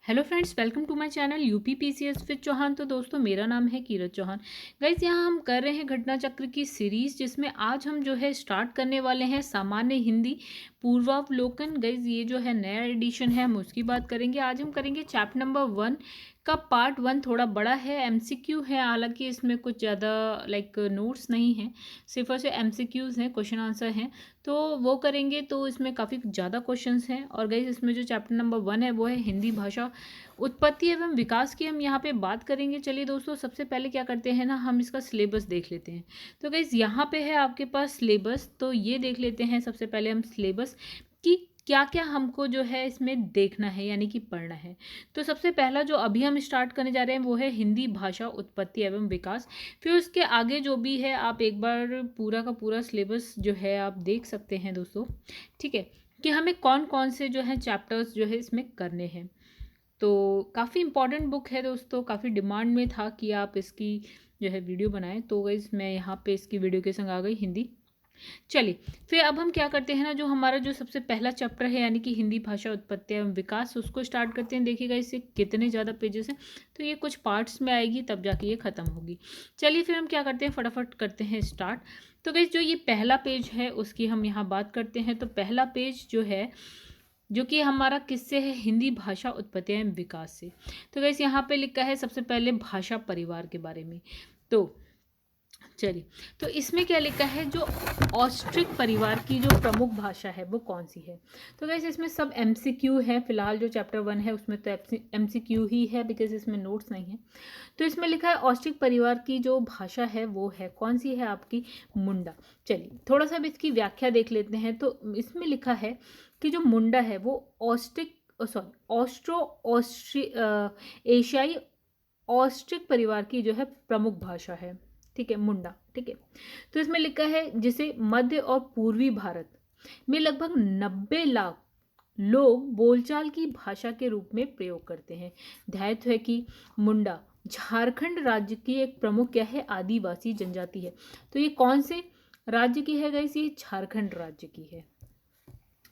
Hello friends, welcome to my channel UP PCS with Chauhan. तो दोस्तों, मेरा नाम है कीरत चौहान। गाइज, यहाँ हम कर रहे हैं घटना चक्र की सीरीज, जिसमें आज हम जो है स्टार्ट करने वाले हैं सामान्य हिंदी पूर्वावलोकन। गाइज, ये जो है नया एडिशन है, हम उसकी बात करेंगे। आज हम करेंगे चैप्टर नंबर 1 का पार्ट 1। थोड़ा बड़ा है, एमसीक्यू है, हालांकि इसमें कुछ ज़्यादा नोट्स नहीं हैं, सिर्फ और सिर्फ एमसीक्यूज़ हैं, क्वेश्चन आंसर हैं। तो वो करेंगे, तो इसमें काफ़ी ज़्यादा क्वेश्चंस हैं। और गाइज, इसमें जो चैप्टर नंबर 1 है वो है हिंदी भाषा उत्पत्ति एवं विकास की हम यहाँ पे बात करेंगे। चलिए दोस्तों, सबसे पहले क्या करते हैं ना, हम इसका सिलेबस देख लेते हैं। तो गाइज, यहाँ पे है आपके पास सिलेबस, तो ये देख लेते हैं सबसे पहले हम सिलेबस कि क्या क्या हमको जो है इसमें देखना है, यानी कि पढ़ना है। तो सबसे पहला जो अभी हम स्टार्ट करने जा रहे हैं वो है हिंदी भाषा उत्पत्ति एवं विकास। फिर उसके आगे जो भी है आप एक बार पूरा का पूरा सिलेबस जो है आप देख सकते हैं दोस्तों, ठीक है, कि हमें कौन कौन से जो है चैप्टर्स जो है इसमें करने हैं। तो काफ़ी इंपॉर्टेंट बुक है दोस्तों, काफ़ी डिमांड में था कि आप इसकी जो है वीडियो बनाएं, तो गाइस मैं यहाँ पे इसकी वीडियो के संग आ गई हिंदी। चलिए, फिर अब हम क्या करते हैं ना, जो हमारा जो सबसे पहला चैप्टर है यानी कि हिंदी भाषा उत्पत्ति एवं विकास, उसको स्टार्ट करते हैं। देखिएगा इससे कितने ज़्यादा पेजेस हैं, तो ये कुछ पार्ट्स में आएगी, तब जाके ये ख़त्म होगी। चलिए फिर हम क्या करते हैं, फटाफट करते हैं स्टार्ट। तो गाइस, जो ये पहला पेज है उसकी हम यहाँ बात करते हैं। तो पहला पेज जो है, जो कि हमारा किससे है, हिंदी भाषा उत्पत्ति एवं विकास से। तो गाइस, यहाँ पे लिखा है सबसे पहले भाषा परिवार के बारे में। तो चलिए, तो इसमें क्या लिखा है, जो ऑस्ट्रिक परिवार की जो प्रमुख भाषा है वो कौन सी है। तो गाइस, इसमें सब एमसीक्यू है। फिलहाल जो चैप्टर 1 है उसमें तो एमसीक्यू ही है, बिकॉज इसमें नोट्स नहीं है। तो इसमें लिखा है ऑस्ट्रिक परिवार की जो भाषा है वो है कौन सी है, आपकी मुंडा। चलिए, थोड़ा सा अब इसकी व्याख्या देख लेते हैं। तो इसमें लिखा है कि जो मुंडा है वो एशियाई ऑस्ट्रिक परिवार की जो है प्रमुख भाषा है, ठीक है, मुंडा, ठीक है। तो इसमें लिखा है जिसे मध्य और पूर्वी भारत में लगभग 90 लाख लोग बोलचाल की भाषा के रूप में प्रयोग करते हैं। ध्यात है कि मुंडा झारखंड राज्य की एक प्रमुख क्या है, आदिवासी जनजाति है। तो ये कौन से राज्य की है गाइस, ये झारखंड राज्य की है।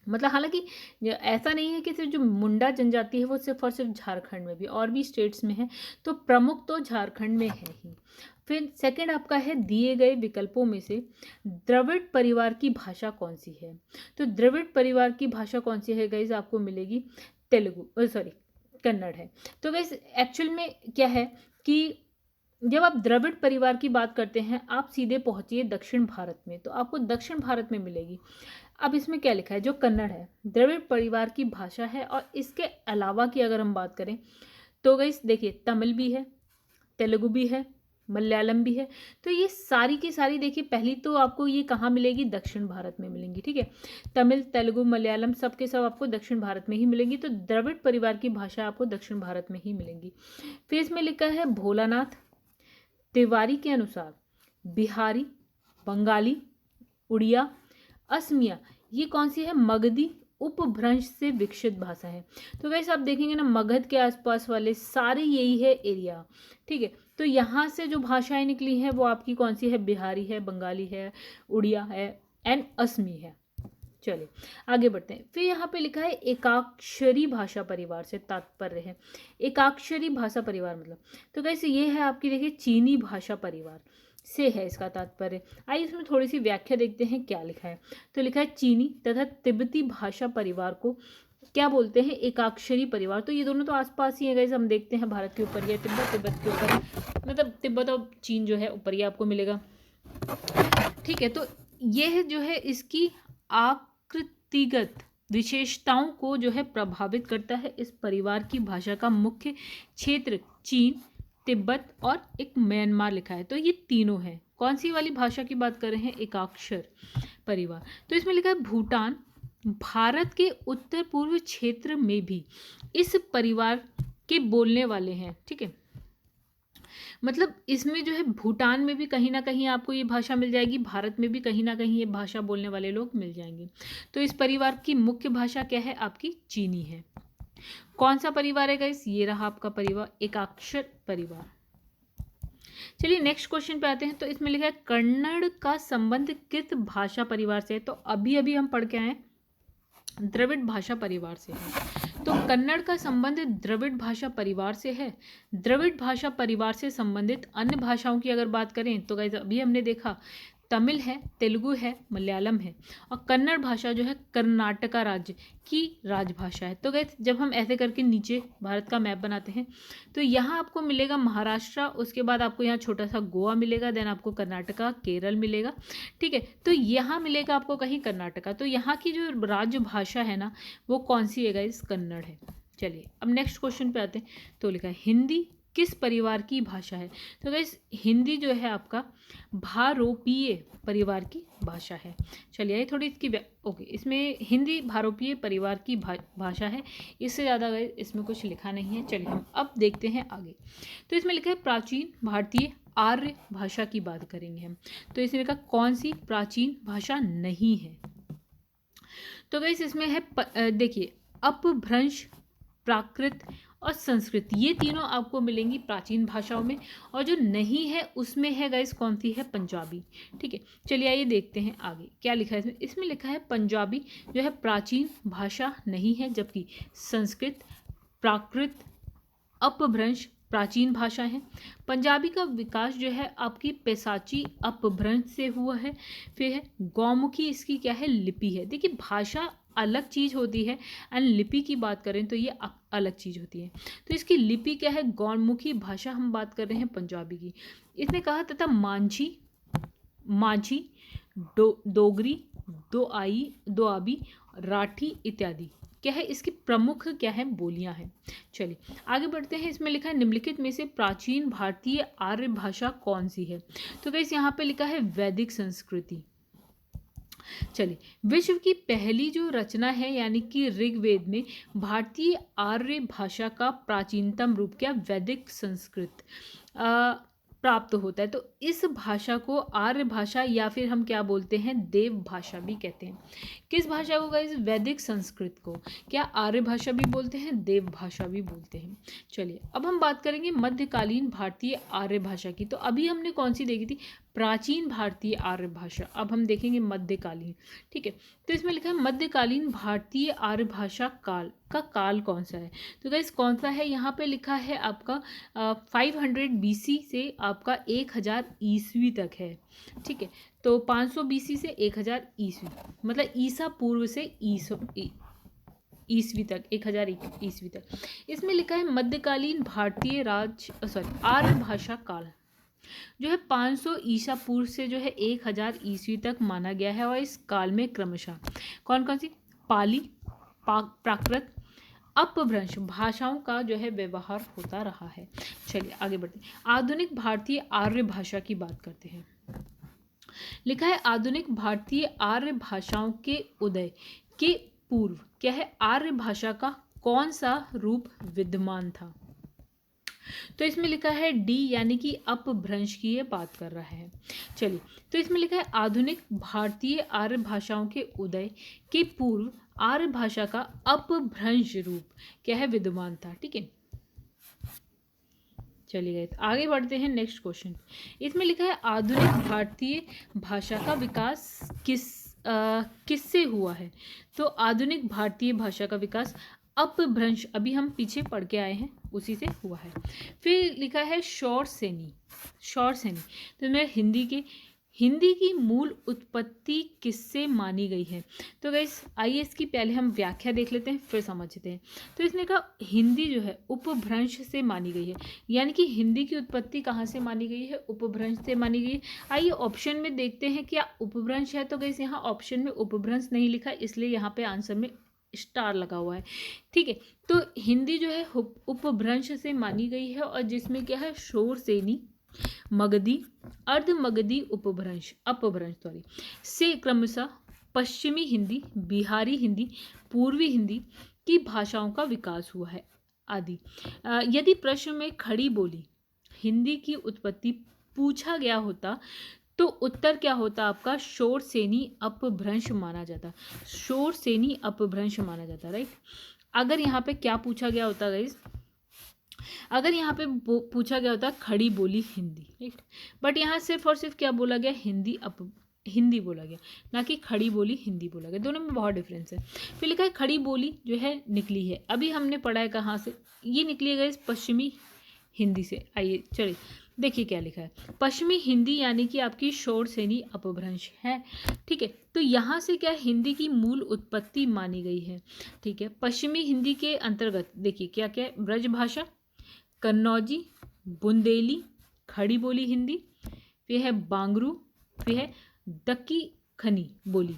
मतलब हालांकि ऐसा नहीं है कि सिर्फ जो मुंडा जनजाति है वो सिर्फ और सिर्फ झारखंड में भी, और भी स्टेट्स में है, तो प्रमुख तो झारखंड में है ही। फिर सेकंड आपका है, दिए गए विकल्पों में से द्रविड़ परिवार की भाषा कौन सी है। तो द्रविड़ परिवार की भाषा कौन सी है गाइस, आपको मिलेगी तेलुगु, सॉरी, कन्नड़ है। तो गाइस, एक्चुअल में क्या है कि जब आप द्रविड़ परिवार की बात करते हैं, आप सीधे पहुंचिए दक्षिण भारत में, तो आपको दक्षिण भारत में मिलेगी। अब इसमें क्या लिखा है, जो कन्नड़ है द्रविड़ परिवार की भाषा है। और इसके अलावा की अगर हम बात करें तो गाइस देखिए, तमिल भी है, तेलुगु भी है, मलयालम भी है। तो ये सारी की सारी देखिए, पहली तो आपको ये कहाँ मिलेगी, दक्षिण भारत में मिलेंगी, ठीक है। तमिल, तेलुगु, मलयालम सब के सब आपको दक्षिण भारत में ही मिलेंगी। तो द्रविड़ परिवार की भाषा आपको दक्षिण भारत में ही मिलेंगी। फिर इसमें लिखा है भोलानाथ तिवारी के अनुसार बिहारी, बंगाली, उड़िया, असमिया, ये कौन सी है, मगधी उपभ्रंश से विकसित भाषा है। तो वैसे आप देखेंगे ना, मगध के आसपास वाले सारे यही है एरिया, ठीक है। तो यहाँ से जो भाषाएं निकली हैं वो आपकी कौन सी है, बिहारी है, बंगाली है, उड़िया है एंड असमी है। चलिए आगे बढ़ते हैं। फिर यहाँ पे लिखा है एकाक्षरी भाषा परिवार से तात्पर्य है। एकाक्षरी भाषा परिवार मतलब, तो कैसे ये है आपकी, देखिए, चीनी भाषा परिवार से है इसका तात्पर्य। आइए इसमें थोड़ी सी व्याख्या देखते हैं क्या लिखा है। तो लिखा है चीनी तथा तिब्बती भाषा परिवार को क्या बोलते हैं, एकाक्षरी परिवार। तो ये दोनों तो आसपास ही है गाइस, हम देखते हैं भारत के ऊपर ही, तिब्बत के ऊपर, मतलब तिब्बत और चीन जो है ऊपर ही आपको मिलेगा, ठीक है। तो यह जो है इसकी आकृतिगत विशेषताओं को जो है प्रभावित करता है। इस परिवार की भाषा का मुख्य क्षेत्र चीन, तिब्बत और एक म्यांमार लिखा है। तो ये तीनों है। कौन सी वाली भाषा की बात कर रहे हैं, एकाक्षर परिवार। तो इसमें लिखा है भूटान भारत के उत्तर पूर्व क्षेत्र में भी इस परिवार के बोलने वाले हैं, ठीक है। मतलब इसमें जो है भूटान में भी कहीं ना कहीं आपको ये भाषा मिल जाएगी, भारत में भी कहीं ना कहीं ये भाषा बोलने वाले लोग मिल जाएंगे। तो इस परिवार की मुख्य भाषा क्या है, आपकी चीनी है। कौन सा परिवार है गाइस, ये रहा आपका परिवार, एकाक्षर परिवार। चलिए नेक्स्ट क्वेश्चन पे आते हैं। तो इसमें लिखा है कन्नड़ का संबंध किस भाषा परिवार से है। तो अभी अभी हम पढ़ के आए द्रविड़ भाषा परिवार से है। तो कन्नड़ का संबंध द्रविड़ भाषा परिवार से है। द्रविड़ भाषा परिवार से संबंधित अन्य भाषाओं की अगर बात करें तो गाइस अभी हमने देखा तमिल है, तेलुगु है, मलयालम है, और कन्नड़ भाषा जो है कर्नाटका राज्य की राजभाषा है। तो गाइस जब हम ऐसे करके नीचे भारत का मैप बनाते हैं तो यहाँ आपको मिलेगा महाराष्ट्र, उसके बाद आपको यहाँ छोटा सा गोवा मिलेगा, देन आपको कर्नाटका, केरल मिलेगा, ठीक है। तो यहाँ मिलेगा आपको कहीं कर्नाटका। तो यहाँ की जो राजभाषा है ना वो कौन सी है गाइस? कन्नड़ है। चलिए अब नेक्स्ट क्वेश्चन पे आते हैं। तो लिखा है हिंदी किस परिवार की भाषा है? तो गाइस हिंदी जो है आपका भारोपीय परिवार की भाषा है। चलिए ये थोड़ी इसकी ओके, इसमें हिंदी भारोपीय परिवार की भाषा है, इससे ज़्यादा गाइस इसमें कुछ लिखा नहीं है। चलिए हम अब देखते हैं आगे। तो इसमें लिखा है प्राचीन भारतीय आर्य भाषा की बात करेंगे हम। तो इसमें लिखा कौन सी प्राचीन भाषा नहीं है? तो गाइस इसमें है देखिए अपभ्रंश, प्राकृत और संस्कृत, ये तीनों आपको मिलेंगी प्राचीन भाषाओं में, और जो नहीं है उसमें है गाइस कौन सी है? पंजाबी, ठीक है। चलिए आइए देखते हैं आगे क्या लिखा है इसमें। इसमें लिखा है पंजाबी जो है प्राचीन भाषा नहीं है, जबकि संस्कृत, प्राकृत, अपभ्रंश प्राचीन भाषा है। पंजाबी का विकास जो है आपकी पैसाची अपभ्रंश से हुआ है। फिर है गौमुखी, इसकी क्या है? लिपि है। देखिए भाषा अलग चीज़ होती है एंड लिपि की बात करें तो ये अलग चीज़ होती है। तो इसकी लिपि क्या है? गौमुखी भाषा हम बात कर रहे हैं पंजाबी की। इसने कहा तथा माझी, डोगरी, दोआबी, राठी इत्यादि क्या है? इसकी प्रमुख क्या है? बोलियां हैं। चलिए आगे बढ़ते हैं। इसमें लिखा है निम्नलिखित में से प्राचीन भारतीय आर्य भाषा कौन सी है? तो गाइस यहाँ पे लिखा है वैदिक संस्कृति। चलिए विश्व की पहली जो रचना है यानी कि ऋग्वेद में भारतीय आर्य भाषा का प्राचीनतम रूप क्या? वैदिक संस्कृत प्राप्त होता है। तो इस भाषा को आर्य भाषा या फिर हम क्या बोलते हैं? देव भाषा भी कहते हैं। किस भाषा को गाइस? वैदिक संस्कृत को क्या आर्य भाषा भी बोलते हैं, देव भाषा भी बोलते हैं। चलिए अब हम बात करेंगे मध्यकालीन भारतीय आर्य भाषा की। तो अभी हमने कौन सी देखी थी? प्राचीन भारतीय आर्य भाषा। अब हम देखेंगे मध्यकालीन, ठीक है। तो इसमें लिखा है मध्यकालीन भारतीय आर्य भाषा काल का काल कौन सा है? तो गाइस कौन सा है? यहाँ पे लिखा है आपका 500 BC से आपका 1000 ईस्वी तक है, ठीक है। तो 500 BC से 1000 ईस्वी, मतलब ईसा पूर्व से ईस्वी तक, 1000 ईस्वी तक। इसमें लिखा है मध्यकालीन भारतीय आर्य भाषा काल जो है 500 ईसा पूर्व से जो है 1000 ईस्वी तक माना गया है। और इस काल में क्रमशः कौन कौन सी पाली, प्राकृत, अपभ्रंश भाषाओं का जो है व्यवहार होता रहा है। चलिए आगे बढ़ते हैं। आधुनिक भारतीय आर्य भाषा की बात करते हैं। लिखा है आधुनिक भारतीय आर्य भाषाओं के उदय के पूर्व क्या है? आर्य भाषा का कौन सा रूप विद्यमान था? तो इसमें लिखा है डी, यानी कि अपभ्रंश की ये बात कर रहा है। चलिए तो इसमें लिखा है आधुनिक भारतीय आर्य भाषाओं के उदय के पूर्व आर्य भाषा का अपभ्रंश रूप क्या है? विद्यमान था, ठीक है। चलिए आगे बढ़ते हैं नेक्स्ट क्वेश्चन। इसमें लिखा है आधुनिक भारतीय भाषा का विकास किससे हुआ है? तो आधुनिक भारतीय भाषा का विकास अपभ्रंश, अभी हम पीछे पढ़ के आए हैं, उसी से हुआ है। फिर लिखा है शौरसेनी। तो मैं हिंदी की मूल उत्पत्ति किससे मानी गई है? तो गाइस आइए इसकी पहले हम व्याख्या देख लेते हैं फिर समझते हैं। तो इसने कहा हिंदी जो है उपभ्रंश से मानी गई है, यानी कि हिंदी की उत्पत्ति कहाँ से मानी गई है? उपभ्रंश से मानी गई है। आइए ऑप्शन में देखते हैं क्या उपभ्रंश है। तो गाइस यहाँ ऑप्शन में उपभ्रंश नहीं लिखा, इसलिए यहाँ पे आंसर में स्टार लगा हुआ है, ठीक है। तो हिंदी जो है उपभ्रंश से मानी गई है, और जिसमें क्या है शौरसेनी, मगधी, अर्ध मगधी अपभ्रंश से क्रमशः पश्चिमी हिंदी, बिहारी हिंदी, पूर्वी हिंदी की भाषाओं का विकास हुआ है आदि। यदि प्रश्न में खड़ी बोली हिंदी की उत्पत्ति पूछा गया होता तो उत्तर क्या होता आपका? शौरसेनी अपभ्रंश माना जाता। राइट। अगर यहाँ पे क्या पूछा गया होता गाइस? अगर यहाँ पे पूछा गया होता खड़ी बोली हिंदी, राइट। बट यहाँ सिर्फ और सिर्फ क्या बोला गया? हिंदी हिंदी बोला गया, ना कि खड़ी बोली हिंदी बोला गया, दोनों में बहुत डिफरेंस है। फिर लिखा है खड़ी बोली जो है निकली है, अभी हमने पढ़ा है कहाँ से, ये निकली है पश्चिमी हिंदी से। आइए चलिए देखिए क्या लिखा है, पश्चिमी हिंदी यानी कि आपकी शोरसेनी अपभ्रंश है। ठीक है, तो यहाँ से क्या हिंदी की मूल उत्पत्ति मानी गई है। ठीक है, पश्चिमी हिंदी के अंतर्गत देखिए क्या क्या है, ब्रजभाषा, कन्नौजी, बुंदेली, खड़ी बोली हिंदी, फिर है बांगरू, फिर है दक्की खनी बोली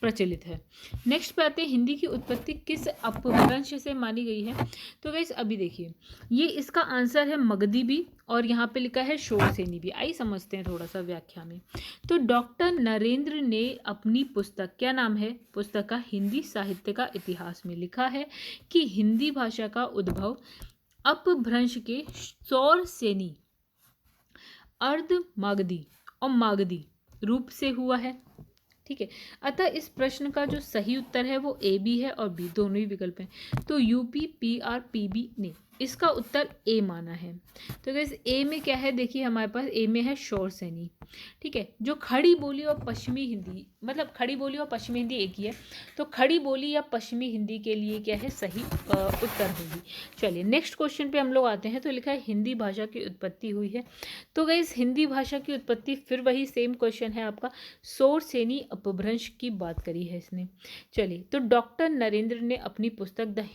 प्रचलित है। नेक्स्ट पे आते हैं हिंदी की उत्पत्ति किस अपभ्रंश से मानी गई है। तो गाइस अभी देखिए ये इसका आंसर है मगधी भी, और यहाँ पे लिखा है शोरसेनी भी। आइए समझते हैं थोड़ा सा व्याख्या में। तो डॉक्टर नरेंद्र ने अपनी पुस्तक, क्या नाम है पुस्तक का, हिंदी साहित्य का इतिहास में लिखा है कि हिंदी भाषा का उद्भव अपभ्रंश के शोरसेनी, अर्ध मागधी और मागधी रूप से हुआ है। ठीक है, अतः इस प्रश्न का जो सही उत्तर है वो ए बी है, और बी दोनों ही विकल्प हैं। तो UP P R P B ने इसका उत्तर ए माना है। तो गाइस ए में क्या है, देखिए हमारे पास ए में है शोरसेनी। ठीक है, जो खड़ी बोली और पश्चिमी हिंदी, मतलब खड़ी बोली और पश्चिमी हिंदी एक ही है, तो खड़ी बोली या पश्चिमी हिंदी के लिए क्या है सही उत्तर होगी। चलिए नेक्स्ट क्वेश्चन पे हम लोग आते हैं। तो लिखा है हिंदी भाषा की उत्पत्ति हुई है। तो गाइस हिंदी भाषा की उत्पत्ति फिर वही सेम क्वेश्चन है आपका, शोरसेनी अपभ्रंश की बात करी है इसने। चलिए, तो डॉक्टर नरेंद्र ने अपनी पुस्तक द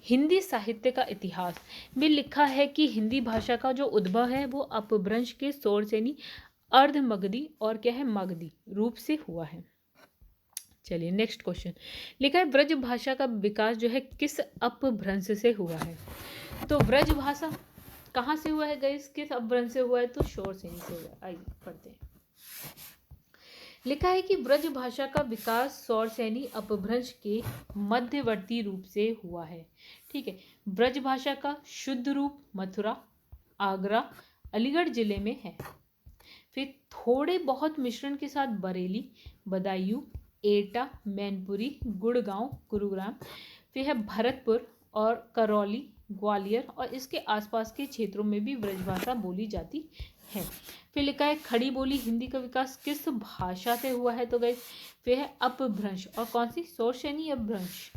हिंदी साहित्य का इतिहास में लिखा है कि हिंदी भाषा का जो उद्भव है वो अपभ्रंश के शोरसेनी, अर्ध मगधी और क्या है मागधी रूप से हुआ है। चलिए नेक्स्ट क्वेश्चन, लिखा है ब्रज भाषा का विकास जो है किस अपभ्रंश से हुआ है। तो ब्रज भाषा कहाँ से हुआ है गाइस, किस अपभ्रंश से हुआ है, तो शोरसेनी से हुआ है। आइए पढ़ते हैं। लिखा है कि ब्रज भाषा का विकास शोरसेनी अपभ्रंश के मध्यवर्ती रूप से हुआ है। ठीक है, ब्रज भाषा का शुद्ध रूप मथुरा, आगरा, अलीगढ़ जिले में है। फिर थोड़े बहुत मिश्रण के साथ बरेली, बदायूं, एटा, मैनपुरी, गुड़गांव, गुरुग्राम, फिर है भरतपुर और करौली, ग्वालियर और इसके आसपास के क्षेत्रों में भी ब्रजभाषा बोली जाती है। फिर लिखा है खड़ी बोली हिंदी का विकास किस भाषा से हुआ है। तो गाइस फिर है अपभ्रंश, और कौन सी, शोरसेनी अपभ्रंश।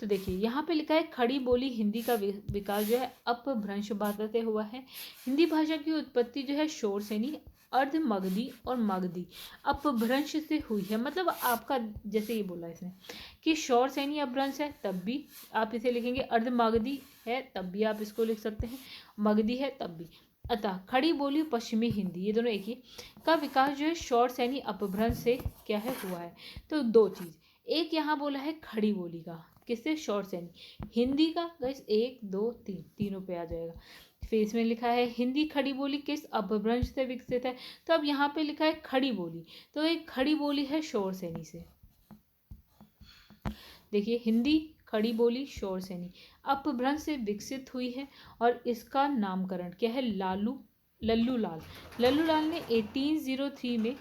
तो देखिए यहाँ पे लिखा है खड़ी बोली हिंदी का विकास जो है अपभ्रंश भाषा से हुआ है। हिंदी भाषा की उत्पत्ति जो है शोरसेनी, अर्ध मगधी और मागधी अपभ्रंश से हुई है। मतलब आपका जैसे ये बोला इसने कि शोरसेनी अपभ्रंश है, तब भी आप इसे लिखेंगे, अर्ध मागधी है तब भी आप इसको लिख सकते हैं, मगधी है तब भी। अतः खड़ी बोली पश्चिमी हिंदी, ये दोनों एक ही, का विकास जो है शोरसेनी अपभ्रंश से क्या है हुआ है। तो दो चीज, एक यहाँ बोला है खड़ी बोली का, किससे, शोरसेनी, हिंदी का गाइस 1 2 3 तीनों पे आ जाएगा। फिर इसमें लिखा है हिंदी खड़ी बोली किस अपभ्रंश से विकसित है। तो अब यहाँ पे लिखा है खड़ी बोली, तो एक खड़ी बोली है शोरसेनी से। देखिए हिंदी खड़ी बोली शोरसेनी अपभ्रंश से विकसित हुई है, और इसका नामकरण क्या है, लल्लू लाल ने 1803 में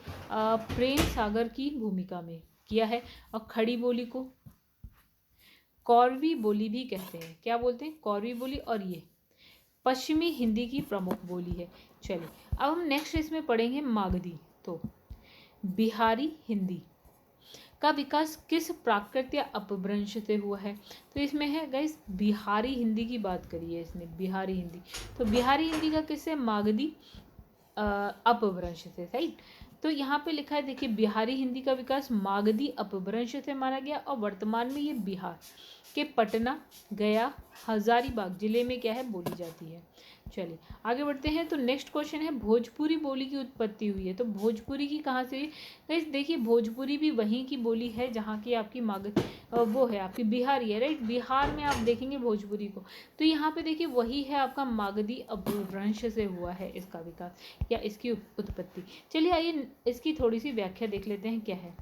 प्रेम सागर की भूमिका में किया है। और खड़ी बोली को कौरवी बोली भी कहते हैं, क्या बोलते हैं, कौरवी बोली, और ये पश्चिमी हिंदी की प्रमुख बोली है। चलिए अब हम नेक्स्ट इसमें पढ़ेंगे मागधी। तो बिहारी हिंदी का विकास किस प्राकृत या अपभ्रंश से हुआ है। तो इसमें है गाइस बिहारी हिंदी की बात करी है इसने, बिहारी हिंदी। तो बिहारी हिंदी का किससे, मागधी अपभ्रंश से, राइट। तो यहाँ पे लिखा है देखिए बिहारी हिंदी का विकास मागधी अपभ्रंश से माना गया, और वर्तमान में ये बिहार के पटना, गया, हजारीबाग जिले में क्या है बोली जाती है। चलिए आगे बढ़ते हैं। तो नेक्स्ट क्वेश्चन है भोजपुरी बोली की उत्पत्ति हुई है। तो भोजपुरी की कहाँ से हुई, गाइस देखिए भोजपुरी भी वहीं की बोली है जहाँ की आपकी वो है आपकी बिहारी है, राइट। बिहार में आप देखेंगे भोजपुरी को, तो यहाँ पे देखिए वही है आपका मागधी अपभ्रंश से हुआ है इसका विकास या इसकी उत्पत्ति। चलिए आइए इसकी थोड़ी सी व्याख्या देख लेते हैं क्या है।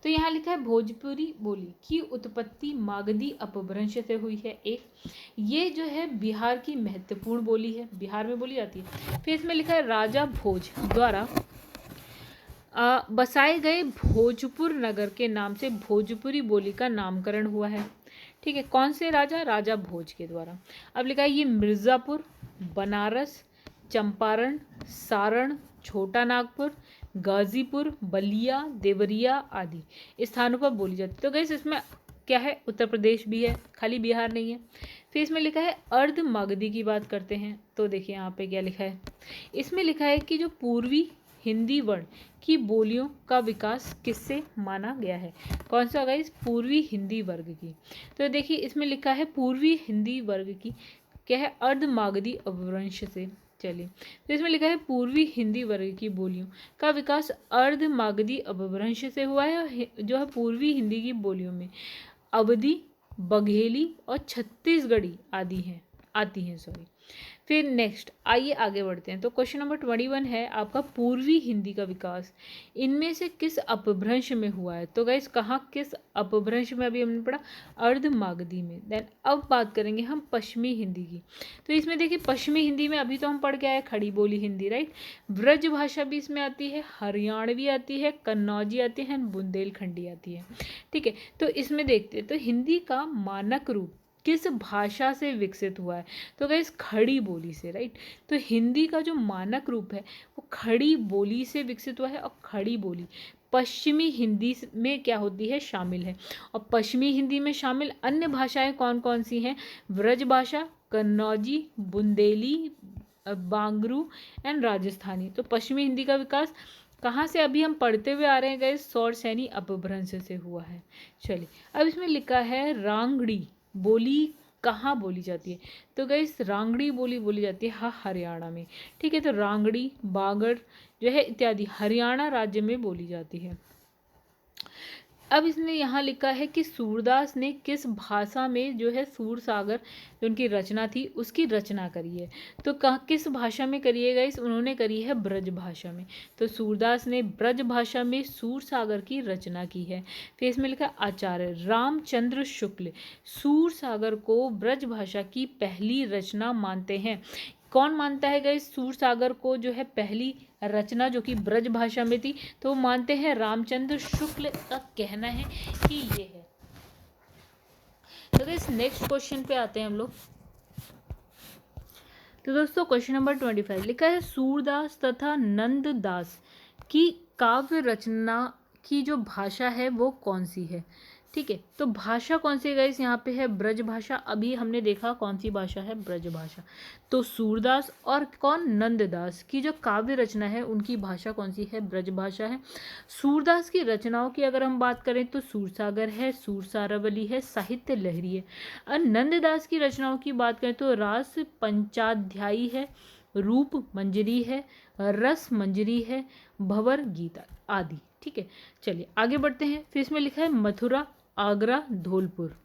तो यहाँ लिखा है भोजपुरी बोली की उत्पत्ति मागधी अपभ्रंश से हुई है। एक ये जो है बिहार की महत्वपूर्ण बोली है, बिहार में बोली जाती है। फिर इसमें लिखा है राजा भोज द्वारा बसाए गए भोजपुर नगर के नाम से भोजपुरी बोली का नामकरण हुआ है। ठीक है, कौन से राजा, राजा भोज के द्वारा। अब लिखा है ये मिर्ज़ापुर, बनारस, चंपारण, सारण, छोटा नागपुर, गाजीपुर, बलिया, देवरिया आदि स्थानों पर बोली जाती है। तो गाइस इसमें क्या है, उत्तर प्रदेश भी है, खाली बिहार नहीं है। फिर इसमें लिखा है अर्ध मागधी की बात करते हैं, तो देखिए यहाँ पे क्या लिखा है, इसमें लिखा है कि जो पूर्वी हिंदी वर्ण की बोलियों का विकास किससे माना गया है। कौन सा गाइस, पूर्वी हिंदी वर्ग की। तो देखिए इसमें लिखा है पूर्वी हिंदी वर्ग की क्या है, अर्ध मागधी अपभ्रंश से। चलिए तो इसमें लिखा है पूर्वी हिंदी वर्ग की बोलियों का विकास अर्ध मागधी अपभ्रंश से हुआ है। जो है पूर्वी हिंदी की बोलियों में अवधी, बघेली और छत्तीसगढ़ी आती हैं। फिर नेक्स्ट आइए आगे बढ़ते हैं। तो क्वेश्चन नंबर 21 है आपका, पूर्वी हिंदी का विकास इनमें से किस अपभ्रंश में हुआ है। तो गाइस कहाँ, किस अपभ्रंश में, अभी हमने पढ़ा अर्ध मागधी में। देन अब बात करेंगे हम पश्चिमी हिंदी की। तो इसमें देखिए पश्चिमी हिंदी में अभी तो हम पढ़ के आए खड़ी बोली हिंदी, राइट। ब्रज भाषा भी इसमें आती है, हरियाणवी आती है, कन्नौजी आती है, बुंदेलखंडी आती है। ठीक है, तो इसमें देखते हैं तो हिंदी का मानक रूप किस भाषा से विकसित हुआ है। तो गाइस खड़ी बोली से, राइट। तो हिंदी का जो मानक रूप है वो खड़ी बोली से विकसित हुआ है, और खड़ी बोली पश्चिमी हिंदी में क्या होती है, शामिल है। और पश्चिमी हिंदी में शामिल अन्य भाषाएं कौन कौन सी हैं, ब्रज भाषा, कन्नौजी, बुंदेली, बांगरू एंड राजस्थानी। तो पश्चिमी हिंदी का विकास कहाँ से अभी हम पढ़ते हुए आ रहे हैं गाइस, सौरसैनी अपभ्रंश से हुआ है। चलिए अब इसमें लिखा है रांगड़ी बोली कहाँ बोली जाती है। तो गाइस रांगड़ी बोली जाती है हरियाणा में। ठीक है, तो रांगड़ी, बागड़ जो है इत्यादि हरियाणा राज्य में बोली जाती है। अब इसने यहाँ लिखा है कि सूरदास ने किस भाषा में जो है सूरसागर जो उनकी रचना थी उसकी रचना करी है। तो किस भाषा में करी है गाइस, उन्होंने करी है ब्रज भाषा में। तो सूरदास ने ब्रज भाषा में सूरसागर की रचना की है। फिर इसमें लिखा आचार्य रामचंद्र शुक्ल सूरसागर को ब्रज भाषा की पहली रचना मानते हैं। कौन मानता है गाइस सूरसागर को जो है पहली रचना जो कि ब्रज भाषा में थी, तो मानते हैं रामचंद्र शुक्ल का कहना है कि ये है। तो गाइस नेक्स्ट क्वेश्चन पे आते हैं हम लोग। तो दोस्तों क्वेश्चन नंबर 25 लिखा है सूरदास तथा नंददास की काव्य रचना की जो भाषा है वो कौन सी है। ठीक है, तो भाषा कौन सी है गाइस, यहाँ पे है ब्रज भाषा। अभी हमने देखा कौन सी भाषा है, ब्रज भाषा। तो सूरदास और कौन, नंददास की जो काव्य रचना है उनकी भाषा कौन सी है, ब्रज भाषा है। सूरदास की रचनाओं की अगर हम बात करें तो सूरसागर है, सूरसारावली है, साहित्य लहरी है। और नंददास की रचनाओं की बात करें तो रास पंचाध्यायी है, रूप मंजरी है, रस मंजरी है, भंवर गीता आदि। ठीक है, चलिए आगे बढ़ते हैं। फिर इसमें लिखा है मथुरा, आगरा, धौलपुर,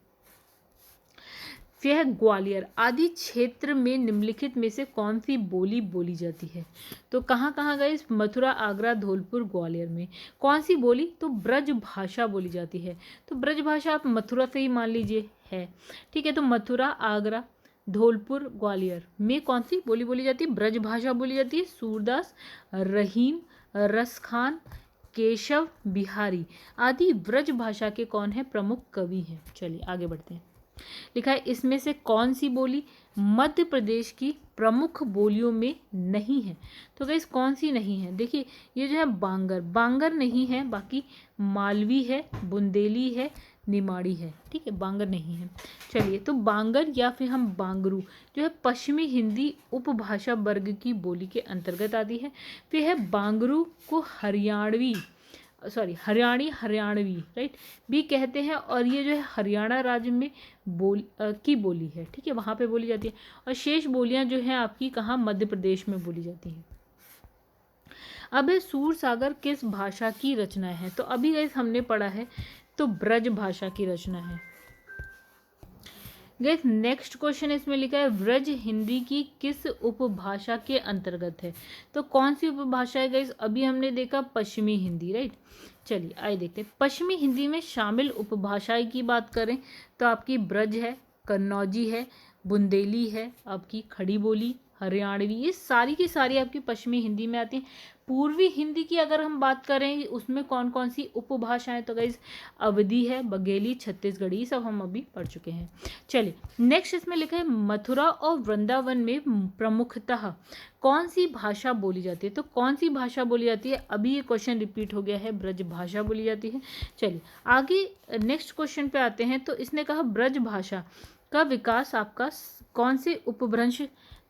फिर है ग्वालियर आदि क्षेत्र में निम्नलिखित में से कौन सी बोली बोली जाती है। तो कहाँ कहाँ गए, मथुरा, आगरा, धौलपुर, ग्वालियर में कौन सी बोली, तो ब्रज भाषा बोली जाती है। तो ब्रज भाषा आप मथुरा से ही मान लीजिए है। ठीक है, तो मथुरा, आगरा, धौलपुर, ग्वालियर में कौन सी बोली बोली जाती है, ब्रज भाषा बोली जाती है। सूरदास, रहीम, रसखान, केशव बिहारी आदि ब्रज भाषा के कौन है, प्रमुख कवि हैं। चलिए आगे बढ़ते हैं। लिखा है इसमें से कौन सी बोली मध्य प्रदेश की प्रमुख बोलियों में नहीं है। तो गाइस कौन सी नहीं है, देखिए ये जो है बांगर नहीं है, बाकी मालवी है, बुंदेली है, निमाड़ी है। ठीक है, बांगर नहीं है। चलिए, तो बांगर या फिर हम बांगरू जो है पश्चिमी हिंदी उपभाषा वर्ग की बोली के अंतर्गत आती है। फिर है बांगरू को हरियाणवी राइट भी कहते हैं, और ये जो है हरियाणा राज्य में की बोली है। ठीक है, वहाँ पे बोली जाती है। और शेष बोलियाँ जो हैं आपकी कहाँ, मध्य प्रदेश में बोली जाती हैं। अब है सूरसागर किस भाषा की रचना है। तो अभी गाइस हमने पढ़ा है तो ब्रज भाषा की रचना है। गाइस नेक्स्ट क्वेश्चन इसमें लिखा है ब्रज हिंदी की किस उपभाषा के अंतर्गत है। तो कौन सी उपभाषा है गाइस, अभी हमने देखा पश्चिमी हिंदी, राइट। चलिए आइए देखते हैं। पश्चिमी हिंदी में शामिल उपभाषाएं की बात करें तो आपकी ब्रज है, कन्नौजी है, बुंदेली है, आपकी खड़ी बोली, हरियाणवी, ये सारी की सारी आपकी पश्चिमी हिंदी में आती हैं। पूर्वी हिंदी की अगर हम बात करें उसमें कौन कौन सी उपभाषाएं, तो गाइस अवधी है, बघेली, छत्तीसगढ़ी, ये सब हम अभी पढ़ चुके हैं। चलिए नेक्स्ट इसमें लिखा है मथुरा और वृंदावन में प्रमुखतः कौन सी भाषा बोली जाती है। तो कौन सी भाषा बोली जाती है, अभी ये क्वेश्चन रिपीट हो गया है, ब्रज भाषा बोली जाती है। चलिए आगे नेक्स्ट क्वेश्चन पे आते हैं। तो इसने कहा ब्रज भाषा का विकास आपका कौन से उपभ्रंश,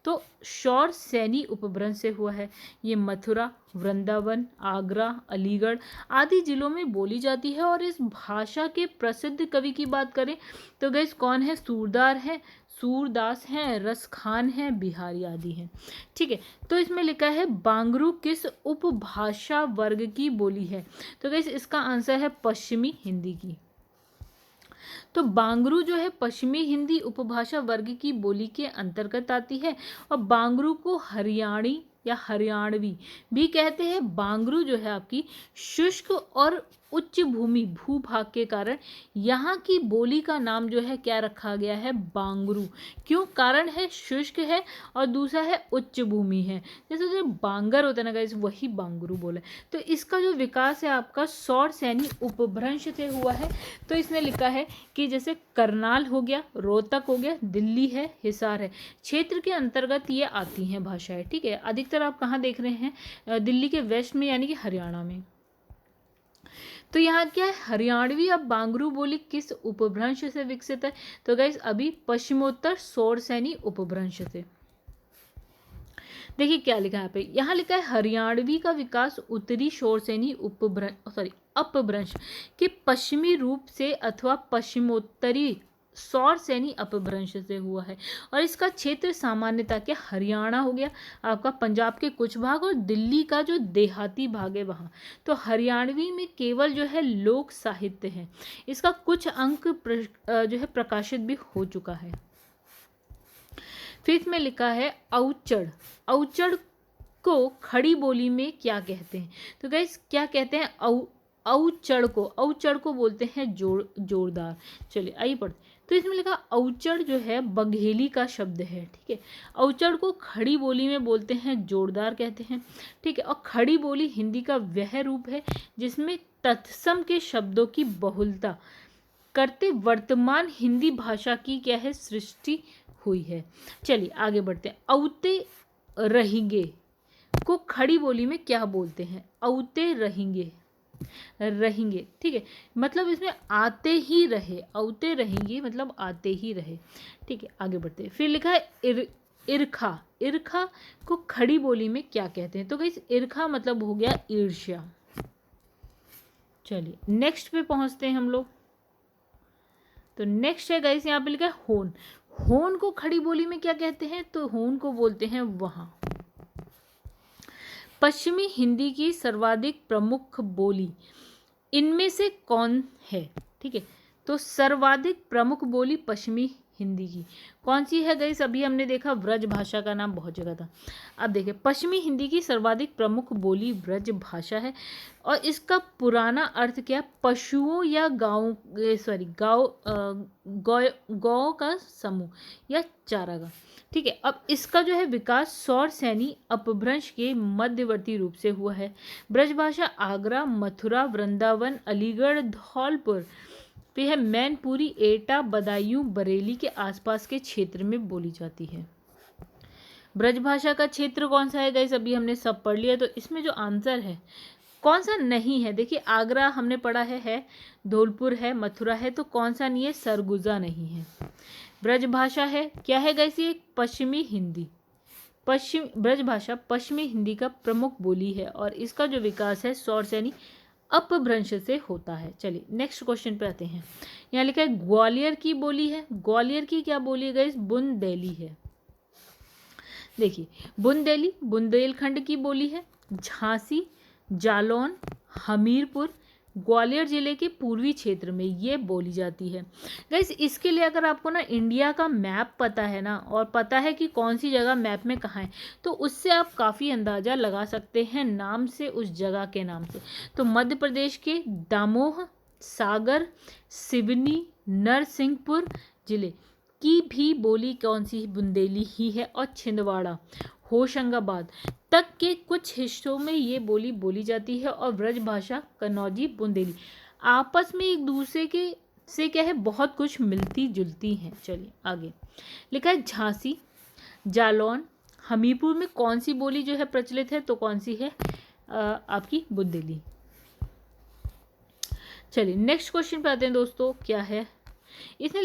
तो शौर सैनी उपभ्रंश से हुआ है। ये मथुरा, वृंदावन, आगरा, अलीगढ़ आदि जिलों में बोली जाती है। और इस भाषा के प्रसिद्ध कवि की बात करें तो गाइस कौन है, सूरदार है, सूरदास हैं, रसखान हैं, बिहारी आदि हैं। ठीक है, तो इसमें लिखा है बांगरू किस उपभाषा वर्ग की बोली है। तो गाइस इसका आंसर है पश्चिमी हिंदी की। तो बांगरू जो है पश्चिमी हिंदी उपभाषा वर्ग की बोली के अंतर्गत आती है। और बांगरू को हरियाणी या हरियाणवी भी कहते हैं। बांगरू जो है आपकी शुष्क और उच्च भूमि भूभाग के कारण यहाँ की बोली का नाम जो है क्या रखा गया है, बांगरू। क्यों, कारण है शुष्क है और दूसरा है उच्च भूमि है। जैसे जो बांगर होता है ना गाइस, वही बांगरू बोले। तो इसका जो विकास है आपका सौर सैनी उपभ्रंश से हुआ है। तो इसने लिखा है कि जैसे करनाल हो गया, रोहतक हो गया, दिल्ली है, हिसार है, क्षेत्र के अंतर्गत ये आती हैं भाषाएं। ठीक है, अधिकतर आप कहाँ देख रहे हैं, दिल्ली के वेस्ट में यानी कि हरियाणा में। तो यहाँ क्या है, हरियाणवी अब बांगरू बोली किस उपभ्रंश से विकसित है। तो गाइस अभी पश्चिमोत्तर सौर सैनी उपभ्रंश से। देखिए क्या लिखा है यहाँ पे, यहाँ लिखा है हरियाणवी का विकास उत्तरी शोर सैनी अपभ्रंश के पश्चिमी रूप से अथवा पश्चिमोत्तरी सौर सैनी अपभ्रंश से हुआ है। और इसका क्षेत्र सामान्यतः क्या, हरियाणा हो गया आपका, पंजाब के कुछ भाग और दिल्ली का जो देहाती भाग है वहाँ। तो हरियाणवी में केवल जो है लोक साहित्य है। इसका कुछ अंक जो है प्रकाशित भी हो चुका है। फिर इसमें लिखा है औचड़। औचड़ को खड़ी बोली में क्या कहते हैं। तो गाइस क्या कहते हैं, औचड़ को बोलते हैं जोरदार। चलिए आइए पढ़ते। तो इसमें लिखा औचड़ जो है बघेली का शब्द है। ठीक है, औचड़ को खड़ी बोली में बोलते हैं जोरदार कहते हैं। ठीक है, और खड़ी बोली हिंदी का वह रूप है जिसमें तत्सम के शब्दों की बहुलता करते वर्तमान हिंदी भाषा की क्या है, सृष्टि हुई है। चलिए आगे बढ़ते हैं। औते रहेंगे को खड़ी बोली में क्या बोलते हैं, औते रहेंगे, रहेंगे। ठीक है, मतलब इसमें आते ही रहे, औते रहेंगे मतलब आते ही रहे। ठीक है, आगे बढ़ते हैं। फिर लिखा है ईर्खा। ईर्खा को खड़ी बोली में क्या कहते हैं। तो गाइस ईर्खा मतलब हो गया ईर्ष्या। चलिए नेक्स्ट पे पहुंचते हैं हम लोग। तो नेक्स्ट है गाइस यहाँ पे लिखा है होन। होन को खड़ी बोली में क्या कहते हैं, तो होन को बोलते हैं वहां। पश्चिमी हिंदी की सर्वाधिक प्रमुख बोली इनमें से कौन है। ठीक है, तो सर्वाधिक प्रमुख बोली पश्चिमी हिंदी की कौन सी है गाइस, अभी हमने देखा ब्रज भाषा का नाम बहुत जगह था। अब देखिए पश्चिमी हिंदी की सर्वाधिक प्रमुख बोली ब्रज भाषा है। और इसका पुराना अर्थ क्या, पशुओं या गौ का समूह या चारागाह। ठीक है, अब इसका जो है विकास सौर सैनी अपभ्रंश के मध्यवर्ती रूप से हुआ है। ब्रजभाषा आगरा, मथुरा, वृंदावन, अलीगढ़, धौलपुर पे है, मैनपुरी, एटा, बदायूं, बरेली के आसपास के क्षेत्र में बोली जाती है। ब्रजभाषा का क्षेत्र कौन सा है गाइस, अभी हमने सब पढ़ लिया। तो इसमें जो आंसर है कौन सा नहीं है, देखिए आगरा हमने पढ़ा है, धौलपुर है, मथुरा है, तो कौन सा नहीं है, सरगुजा नहीं है। ब्रजभाषा है क्या है गाइस, ये पश्चिमी हिंदी, ब्रजभाषा पश्चिमी हिंदी का प्रमुख बोली है। और इसका जो विकास है सौर सैनी अपभ्रंश से होता है। चलिए नेक्स्ट क्वेश्चन पे आते हैं। यहाँ लिखा है ग्वालियर की बोली है। ग्वालियर की क्या बोली है गाइस, बुंदेली है। देखिए बुंदेली बुंदेलखंड की बोली है। झांसी, जालौन, हमीरपुर ग्वालियर जिले के पूर्वी क्षेत्र में ये बोली जाती है। गाइस इसके लिए अगर आपको ना इंडिया का मैप पता है ना, और पता है कि कौन सी जगह मैप में कहाँ है, तो उससे आप काफ़ी अंदाज़ा लगा सकते हैं नाम से, उस जगह के नाम से। तो मध्य प्रदेश के दामोह, सागर, सिवनी, नरसिंहपुर जिले की भी बोली कौन सी? बुंदेली ही है। और छिंदवाड़ा, होशंगाबाद तक के कुछ हिस्सों में ये बोली बोली जाती है। और ब्रज भाषा कन्नौजी, बुंदेली आपस में एक दूसरे के से क्या है, बहुत कुछ मिलती जुलती हैं। चलिए आगे लिखा है झांसी, जालौन, हमीरपुर में कौन सी बोली जो है प्रचलित है? तो कौन सी है? आपकी बुंदेली। चलिए नेक्स्ट क्वेश्चन पे आते हैं दोस्तों। क्या है इसने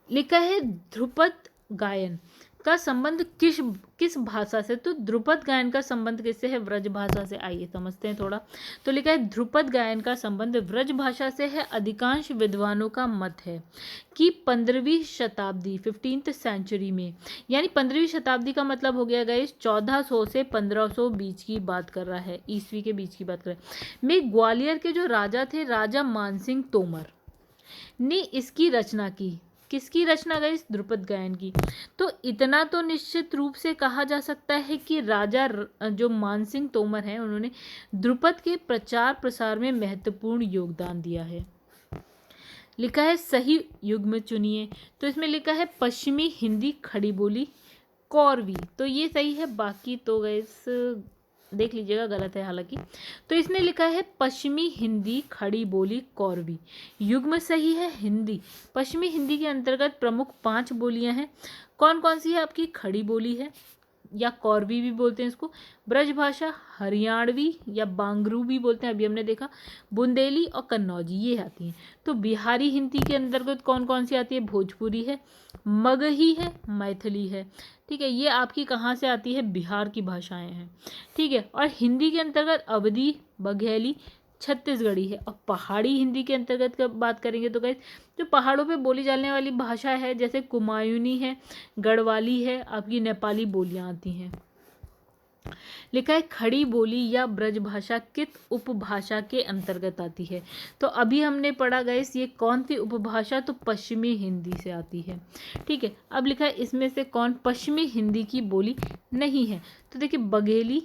लिखा है ध्रुपद गायन का संबंध किस भाषा से? तो ध्रुपद गायन का संबंध किससे है? ब्रज भाषा से। आइए समझते हैं थोड़ा। तो लिखा है ध्रुपद गायन का संबंध ब्रज भाषा से है। अधिकांश विद्वानों का मत है कि 15वीं शताब्दी 15th सेंचुरी में, यानी 15वीं शताब्दी का मतलब हो गया गाइस 1400 से 1500 बीच की बात कर रहा है, ईस्वी के बीच की बात कर रहा है, में ग्वालियर के जो राजा थे, राजा मानसिंह तोमर ने इसकी रचना की। किसकी रचना गाइस? ध्रुपद गायन की। तो इतना तो निश्चित रूप से कहा जा सकता है कि राजा जो मानसिंह तोमर हैं, उन्होंने ध्रुपद के प्रचार प्रसार में महत्वपूर्ण योगदान दिया है। लिखा है सही युग्म चुनिए। तो इसमें लिखा है पश्चिमी हिंदी खड़ी बोली कौरवी, तो ये सही है। बाकी तो गाइस देख लीजिएगा, गलत है हालांकि। तो इसने लिखा है पश्चिमी हिंदी खड़ी बोली कौरवी, युग्म सही है हिंदी। पश्चिमी हिंदी के अंतर्गत प्रमुख 5 बोलियां हैं। कौन कौन सी है आपकी? खड़ी बोली है या कौरवी भी बोलते हैं इसको, ब्रजभाषा, हरियाणवी या बांगरू भी बोलते हैं, अभी हमने देखा, बुंदेली और कन्नौजी ये आती हैं। तो बिहारी हिंदी के अंतर्गत कौन कौन सी आती है? भोजपुरी है, मगही है, मैथिली है। ठीक है, ये आपकी कहाँ से आती है? बिहार की भाषाएं हैं। ठीक है, और हिंदी के अंतर्गत अवधी, बघेली, छत्तीसगढ़ी है। और पहाड़ी हिंदी के अंतर्गत कब बात करेंगे तो गाइस जो पहाड़ों पे बोली जाने वाली भाषा है, जैसे कुमायूनी है, गढ़वाली है, आपकी नेपाली बोलियां आती हैं। लिखा है खड़ी बोली या ब्रजभाषा किस उपभाषा के अंतर्गत आती है? तो अभी हमने पढ़ा गाइस ये कौन सी उपभाषा? तो पश्चिमी हिंदी से आती है। ठीक है, अब लिखा है इसमें से कौन पश्चिमी हिंदी की बोली नहीं है? तो देखिए बघेली,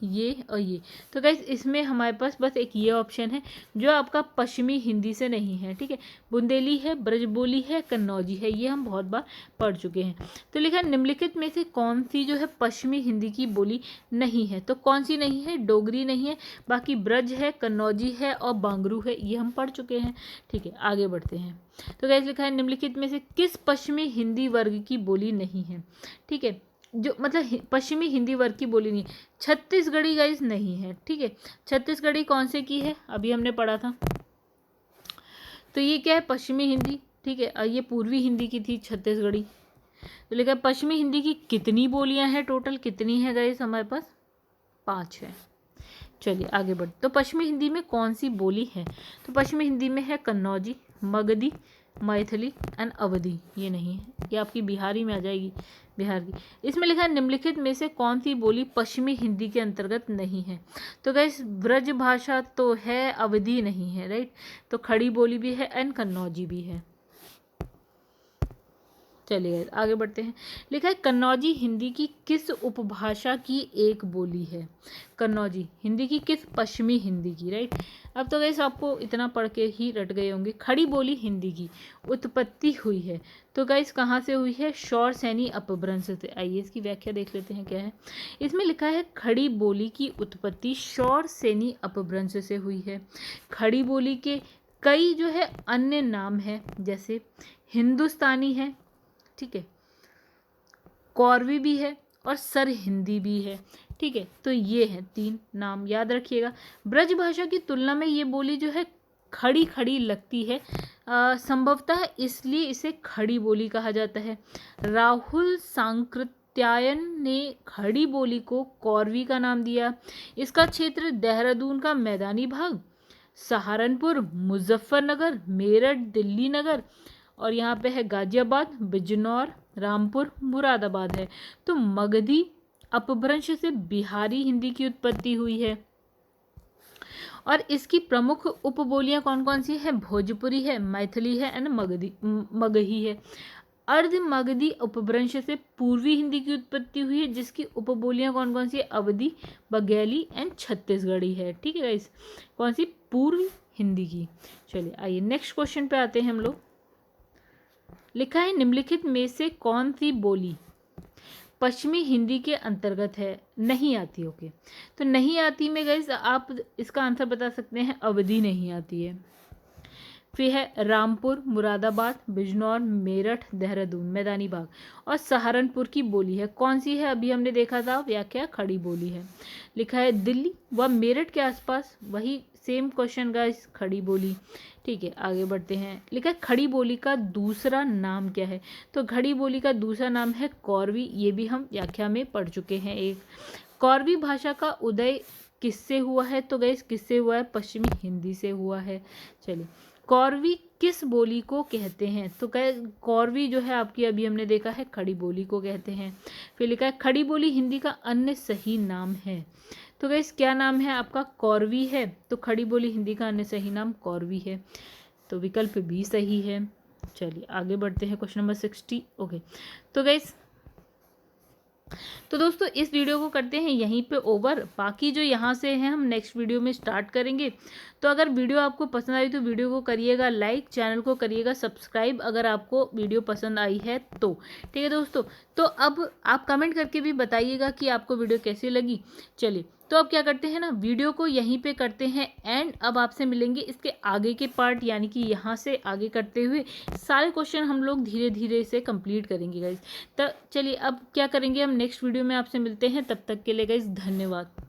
ये और ये। तो गाइस इसमें हमारे पास बस एक ये ऑप्शन है जो आपका पश्चिमी हिंदी से नहीं है। ठीक है, बुंदेली है, ब्रजबोली है, कन्नौजी है, ये हम बहुत बार पढ़ चुके हैं। तो लिखा है निम्नलिखित में से कौन सी जो है पश्चिमी हिंदी की बोली नहीं है? तो कौन सी नहीं है? डोगरी नहीं है, बाकी ब्रज है, कन्नौजी है और बांगरू है, ये हम पढ़ चुके हैं। ठीक है, आगे बढ़ते हैं। तो गाइस लिखा है निम्नलिखित में से किस पश्चिमी हिंदी वर्ग की बोली नहीं है? ठीक है, जो मतलब पश्चिमी हिंदी वर्ग की बोली नहीं, छत्तीसगढ़ी गाइस नहीं है। ठीक है, छत्तीसगढ़ी कौन से की है? अभी हमने पढ़ा था। तो ये क्या है? पश्चिमी हिंदी। ठीक है, और ये पूर्वी हिंदी की थी छत्तीसगढ़ी। तो लिखा है पश्चिमी हिंदी की कितनी बोलियां हैं? टोटल कितनी है गाइस हमारे पास? 5 है। चलिए आगे बढ़। तो पश्चिमी हिंदी में कौन सी बोली है? तो पश्चिमी हिंदी में है कन्नौजी, मगधी, मैथिली एंड अवधी, ये नहीं है, ये आपकी बिहारी में आ जाएगी, बिहार की। इसमें लिखा है निम्नलिखित में से कौन सी बोली पश्चिमी हिंदी के अंतर्गत नहीं है? तो गाइस ब्रज भाषा तो है, अवधी नहीं है, राइट। तो खड़ी बोली भी है एंड कन्नौजी भी है। चलिए आगे बढ़ते हैं। लिखा है कन्नौजी हिंदी की किस उपभाषा की एक बोली है? कन्नौजी हिंदी की किस पश्चिमी हिंदी की, राइट। अब तो गाइस आपको इतना पढ़ के ही रट गए होंगे। खड़ी बोली हिंदी की उत्पत्ति हुई है, तो गाइस कहाँ से हुई है? शौर सैनी अपभ्रंश से। आइए इसकी व्याख्या देख लेते हैं क्या है। इसमें लिखा है खड़ी बोली की उत्पत्ति शौर सैनी अपभ्रंश से हुई है। खड़ी बोली के कई जो है अन्य नाम है, जैसे हिंदुस्तानी है, ठीक है, कौरवी भी है और सर हिंदी भी है। ठीक है, तो ये हैं 3 नाम, याद रखिएगा। ब्रज भाषा की तुलना में ये बोली जो है खड़ी खड़ी लगती है, संभवतः इसलिए इसे खड़ी बोली कहा जाता है। राहुल सांकृत्यायन ने खड़ी बोली को कौरवी का नाम दिया। इसका क्षेत्र देहरादून का मैदानी भाग, सहारनपुर, मुजफ्फरनगर, मेरठ, दिल्ली नगर और यहाँ पे है गाजियाबाद, बिजनौर, रामपुर, मुरादाबाद है। तो मगधी अपभ्रंश से बिहारी हिंदी की उत्पत्ति हुई है और इसकी प्रमुख उपबोलियां कौन कौन सी है? भोजपुरी है, मैथिली है एंड मगही है। अर्ध मगधी उपभ्रंश से पूर्वी हिंदी की उत्पत्ति हुई है, जिसकी उपबोलियां कौन कौन सी है? अवधी, बघेली एंड छत्तीसगढ़ी है। ठीक है गाइस, कौन सी? पूर्वी हिंदी की। चलिए आइए नेक्स्ट क्वेश्चन पे आते हैं हम लोग। लिखा है निम्नलिखित में से कौन सी बोली पश्चिमी हिंदी के अंतर्गत है, नहीं आती। ओके, तो नहीं आती में गाइस आप इसका आंसर बता सकते हैं, अवधी नहीं आती है। फिर है रामपुर, मुरादाबाद, बिजनौर, मेरठ, देहरादून, मैदानी भाग और सहारनपुर की बोली है। कौन सी है? अभी हमने देखा था व्याख्या, खड़ी बोली है। लिखा है दिल्ली व मेरठ के आसपास, वही सेम क्वेश्चन गाइस, खड़ी बोली। ठीक है, आगे बढ़ते हैं। लिखा है खड़ी बोली का दूसरा नाम क्या है? तो खड़ी बोली का दूसरा नाम है कौरवी। ये भी हम व्याख्या में पढ़ चुके हैं। एक कौरवी भाषा का उदय किससे हुआ है? तो गाइस किससे हुआ है? पश्चिमी हिंदी से हुआ है। चलिए, कौरवी किस बोली को कहते हैं? तो कौरवी जो है आपकी, अभी हमने देखा है, खड़ी बोली को कहते हैं। फिर लिखा है खड़ी बोली हिंदी का अन्य सही नाम है। तो गाइस क्या नाम है आपका? कौरवी है। तो खड़ी बोली हिंदी का अन्य सही नाम कौरवी है। तो विकल्प बी सही है। चलिए आगे बढ़ते हैं, क्वेश्चन नंबर 60। ओके, तो गाइस तो दोस्तों इस वीडियो को करते हैं यहीं पे ओवर। बाकी जो यहाँ से है हम नेक्स्ट वीडियो में स्टार्ट करेंगे। तो अगर वीडियो आपको पसंद आई तो वीडियो को करिएगा लाइक, चैनल को करिएगा सब्सक्राइब अगर आपको वीडियो पसंद आई है तो। ठीक है दोस्तों, तो अब आप कमेंट करके भी बताइएगा कि आपको वीडियो कैसी लगी। चलिए, तो अब क्या करते हैं ना, वीडियो को यहीं पे करते हैं एंड। अब आपसे मिलेंगे इसके आगे के पार्ट, यानी कि यहाँ से आगे करते हुए सारे क्वेश्चन हम लोग धीरे धीरे से कंप्लीट करेंगे गाइज। तो चलिए अब क्या करेंगे, हम नेक्स्ट वीडियो में आपसे मिलते हैं। तब तक के लिए गाइज धन्यवाद।